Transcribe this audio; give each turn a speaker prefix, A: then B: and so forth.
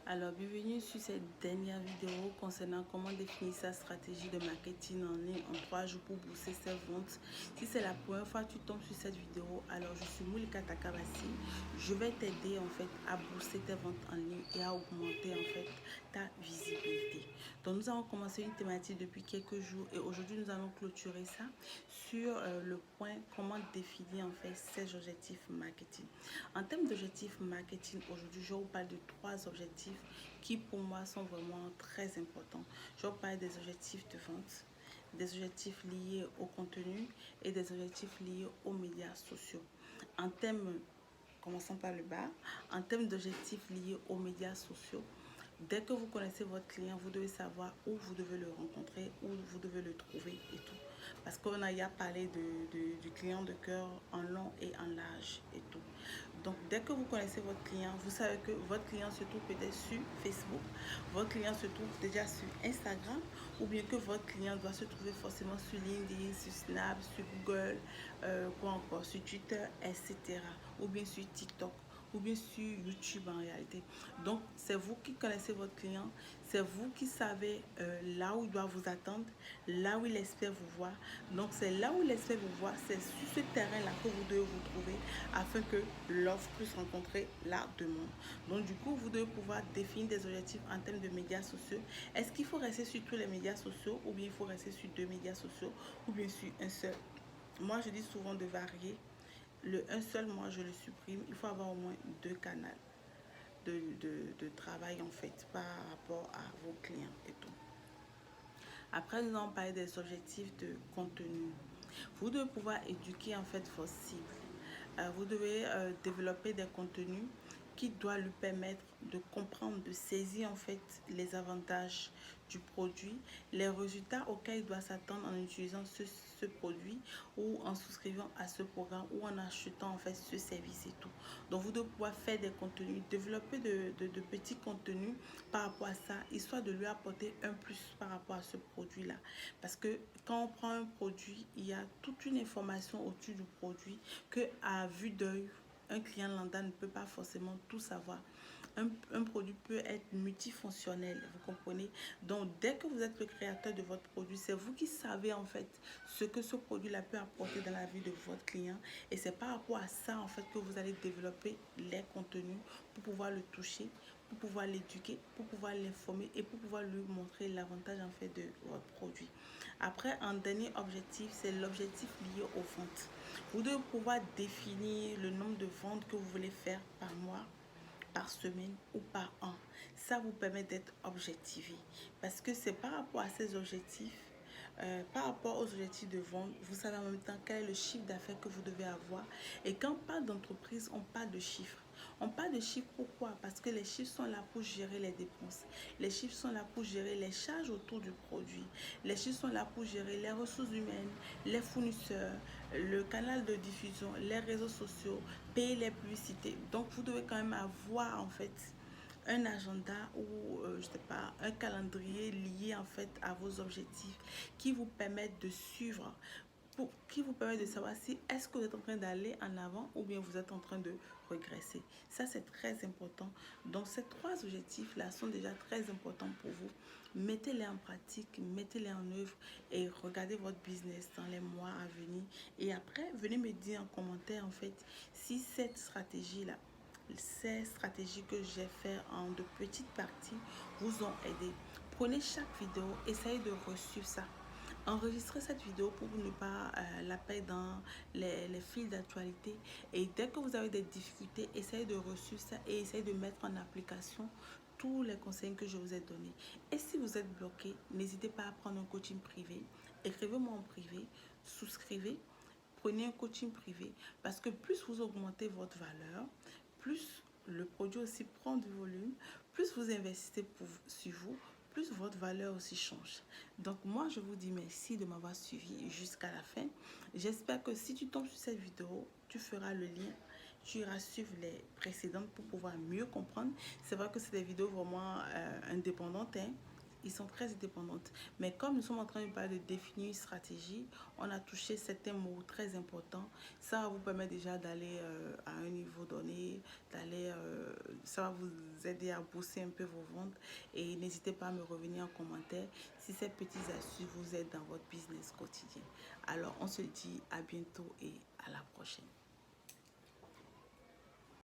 A: Alors, bienvenue sur cette dernière vidéo concernant comment définir sa stratégie de marketing en ligne en 3 jours pour booster ses ventes. Si c'est la première fois que tu tombes sur cette vidéo, alors je suis Moulika Takabassi. Je vais t'aider en fait à booster tes ventes en ligne et à augmenter en fait ta visibilité. Donc, nous avons commencé une thématique depuis quelques jours et aujourd'hui nous allons clôturer ça sur le point comment définir en fait ses objectifs marketing. En termes d'objectifs marketing, aujourd'hui, je vous parle de 3 objectifs qui pour moi sont vraiment très importants. Je vous parle des objectifs de vente, des objectifs liés au contenu et des objectifs liés aux médias sociaux. En termes, commençons par le bas, en termes d'objectifs liés aux médias sociaux, dès que vous connaissez votre client, vous devez savoir où vous devez le rencontrer, où vous devez le trouver et tout. Parce qu'on a déjà parlé du client de cœur en long et en large et tout. Donc, dès que vous connaissez votre client, vous savez que votre client se trouve peut-être sur Facebook, votre client se trouve déjà sur Instagram, ou bien que votre client doit se trouver forcément sur LinkedIn, sur Snap, sur Google, quoi encore, sur Twitter, etc. Ou bien sur TikTok ou bien sur YouTube en réalité. Donc, c'est vous qui connaissez votre client, c'est vous qui savez là où il doit vous attendre, là où il espère vous voir. Donc, c'est là où il espère vous voir, c'est sur ce terrain-là que vous devez vous trouver afin que l'offre puisse rencontrer la demande. Donc, du coup, vous devez pouvoir définir des objectifs en termes de médias sociaux. Est-ce qu'il faut rester sur tous les médias sociaux ou bien il faut rester sur 2 médias sociaux ou bien sur un seul? Moi, je dis souvent de varier. Le un seul, moi, je le supprime. Il faut avoir au moins 2 canaux de travail, en fait, par rapport à vos clients et tout. Après, nous allons parler des objectifs de contenu. Vous devez pouvoir éduquer, en fait, vos cibles. Vous devez développer des contenus qui doivent lui permettre de comprendre, de saisir en fait les avantages du produit, les résultats auxquels il doit s'attendre en utilisant ce produit ou en souscrivant à ce programme ou en achetant en fait ce service et tout. Donc vous devez pouvoir faire des contenus, développer de petits contenus par rapport à ça, histoire de lui apporter un plus par rapport à ce produit-là. Parce que quand on prend un produit, il y a toute une information au-dessus du produit que à vue d'œil, un client lambda ne peut pas forcément tout savoir. Un produit peut être multifonctionnel, vous comprenez? Donc, dès que vous êtes le créateur de votre produit, c'est vous qui savez en fait ce que ce produit-là peut apporter dans la vie de votre client. Et c'est par rapport à ça en fait que vous allez développer les contenus pour pouvoir le toucher, pour pouvoir l'éduquer, pour pouvoir l'informer et pour pouvoir lui montrer l'avantage en fait de votre produit. Après, un dernier objectif, c'est l'objectif lié aux ventes. Vous devez pouvoir définir le nombre de ventes que vous voulez faire par mois, par semaine ou par an. Ça vous permet d'être objectivé. Parce que c'est par rapport à ces objectifs, par rapport aux objectifs de vente, vous savez en même temps quel est le chiffre d'affaires que vous devez avoir. Et quand on parle d'entreprise, on parle de chiffres. On parle de chiffres pourquoi? Parce que les chiffres sont là pour gérer les dépenses. Les chiffres sont là pour gérer les charges autour du produit. Les chiffres sont là pour gérer les ressources humaines, les fournisseurs, le canal de diffusion, les réseaux sociaux, payer les publicités. Donc vous devez quand même avoir en fait un agenda ou je sais pas, un calendrier lié en fait à vos objectifs qui vous permettent de suivre, qui vous permet de savoir si est-ce que vous êtes en train d'aller en avant ou bien vous êtes en train de regresser. Ça, c'est très important. Donc, ces 3 objectifs-là sont déjà très importants pour vous. Mettez-les en pratique, mettez-les en œuvre et regardez votre business dans les mois à venir. Et après, venez me dire en commentaire, en fait, si cette stratégie-là, ces stratégies que j'ai fait en de petites parties vous ont aidé. Prenez chaque vidéo, essayez de reçuivre ça. Enregistrez cette vidéo pour ne pas la perdre dans les fils d'actualité. Et dès que vous avez des difficultés, essayez de reçuivre ça et essayez de mettre en application tous les conseils que je vous ai donnés. Et si vous êtes bloqué, n'hésitez pas à prendre un coaching privé. Écrivez-moi en privé, souscrivez, prenez un coaching privé parce que plus vous augmentez votre valeur, plus le produit aussi prend du volume, plus vous investissez sur vous, plus votre valeur aussi change. Donc moi, je vous dis merci de m'avoir suivi jusqu'à la fin. J'espère que si tu tombes sur cette vidéo, tu feras le lien. Tu iras suivre les précédentes pour pouvoir mieux comprendre. C'est vrai que c'est des vidéos vraiment indépendantes. Hein. ils sont très indépendants. Mais comme nous sommes en train de parler de définir une stratégie, on a touché certains mots très importants. Ça va vous permettre déjà d'aller à un niveau donné, ça va vous aider à booster un peu vos ventes. Et n'hésitez pas à me revenir en commentaire si ces petites astuces vous aident dans votre business quotidien. Alors, on se dit à bientôt et à la prochaine.